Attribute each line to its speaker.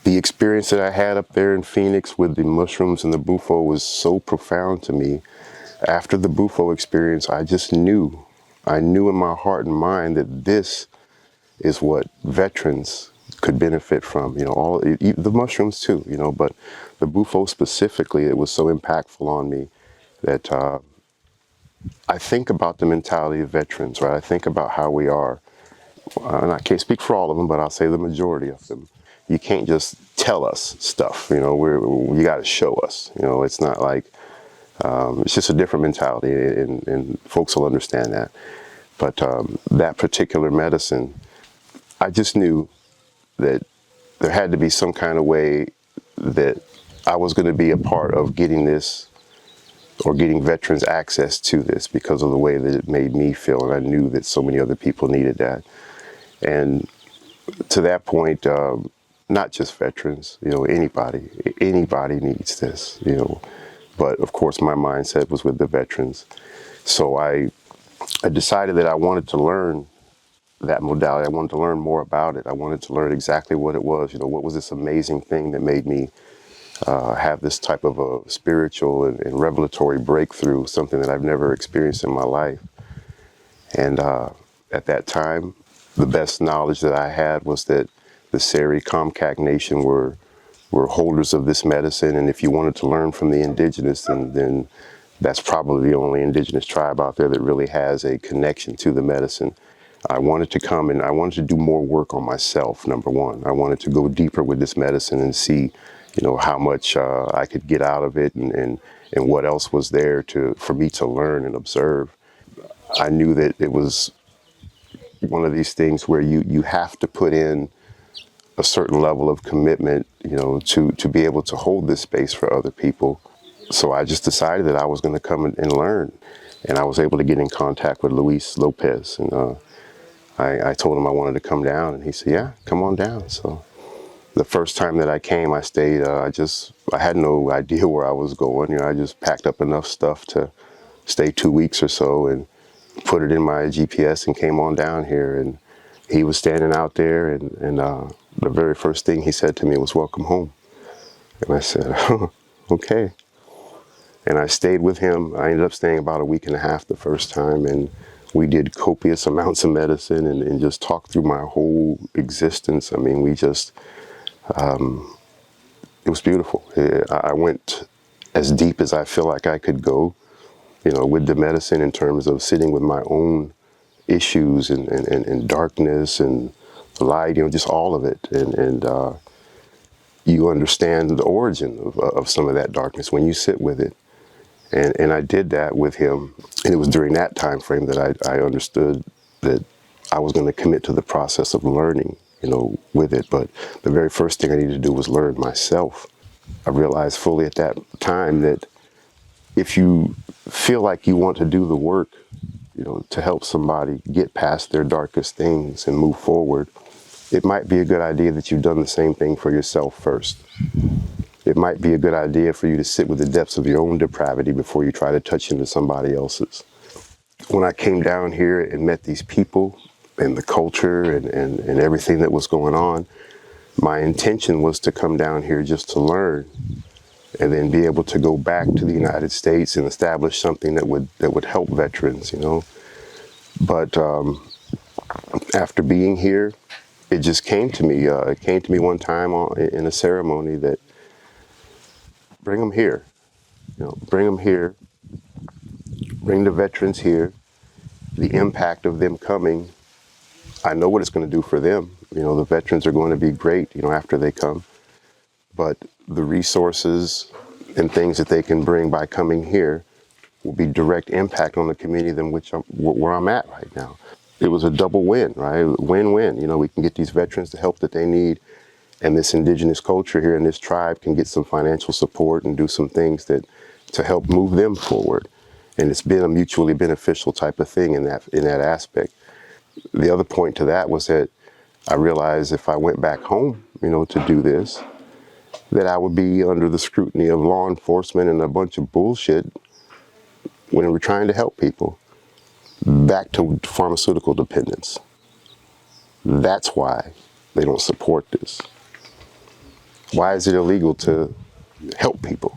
Speaker 1: The experience that I had up there in Phoenix with the mushrooms and the Bufo was so profound to me. After the Bufo experience, I just knew. I knew in my heart and mind that this is what veterans could benefit from. All the mushrooms too. But the Bufo specifically, it was so impactful on me that I think about the mentality of veterans, right? I think about how we are. And I can't speak for all of them, but I'll say the majority of them. You can't just tell us stuff, you got to show us. It's not like, it's just a different mentality, and folks will understand that. But that particular medicine, I just knew that there had to be some kind of way that I was going to be a part of getting this, or getting veterans access to this, because of the way that it made me feel. And I knew that so many other people needed that. And to that point, not just veterans, anybody needs this, But of course, my mindset was with the veterans. So I decided that I wanted to learn that modality. I wanted to learn more about it. I wanted to learn exactly what it was. What was this amazing thing that made me have this type of a spiritual and revelatory breakthrough, something that I've never experienced in my life. And at that time, the best knowledge that I had was that the Seri Comcac Nation were holders of this medicine, and if you wanted to learn from the indigenous, then that's probably the only indigenous tribe out there that really has a connection to the medicine. I wanted to come and I wanted to do more work on myself, number one. I wanted to go deeper with this medicine and see, how much I could get out of it, and what else was there for me to learn and observe. I knew that it was one of these things where you have to put in a certain level of commitment, to be able to hold this space for other people. So I just decided that I was going to come and learn. And I was able to get in contact with Luis Lopez. And I told him I wanted to come down, and he said, yeah, come on down. So the first time that I came, I stayed, I had no idea where I was going. I just packed up enough stuff to stay 2 weeks or so and put it in my GPS and came on down here. And he was standing out there, and the very first thing he said to me was, welcome home. And I said, oh, okay. And I stayed with him. I ended up staying about a week and a half the first time, and we did copious amounts of medicine and just talked through my whole existence. I mean, we just, it was beautiful. I went as deep as I feel like I could go, with the medicine, in terms of sitting with my own issues and darkness and light, just all of it. And you understand the origin of some of that darkness when you sit with it. And I did that with him. And it was during that time frame that I understood that I was going to commit to the process of learning, with it. But the very first thing I needed to do was learn myself. I realized fully at that time that if you feel like you want to do the work, to help somebody get past their darkest things and move forward, it might be a good idea that you've done the same thing for yourself first. It might be a good idea for you to sit with the depths of your own depravity before you try to touch into somebody else's. When I came down here and met these people and the culture and everything that was going on, my intention was to come down here just to learn, and then be able to go back to the United States and establish something that would help veterans, But after being here, it just came to me. It came to me one time in a ceremony that, bring them here, bring them here, bring the veterans here. The impact of them coming, I know what it's going to do for them. The veterans are going to be great, after they come. But the resources and things that they can bring by coming here will be direct impact on the community where I'm at right now. It was a double win, right? Win-win. We can get these veterans the help that they need, and this indigenous culture here in this tribe can get some financial support and do some things to help move them forward. And it's been a mutually beneficial type of thing in that aspect. The other point to that was that I realized if I went back home, to do this, that I would be under the scrutiny of law enforcement and a bunch of bullshit when we're trying to help people. Back to pharmaceutical dependence. That's why they don't support this. Why is it illegal to help people?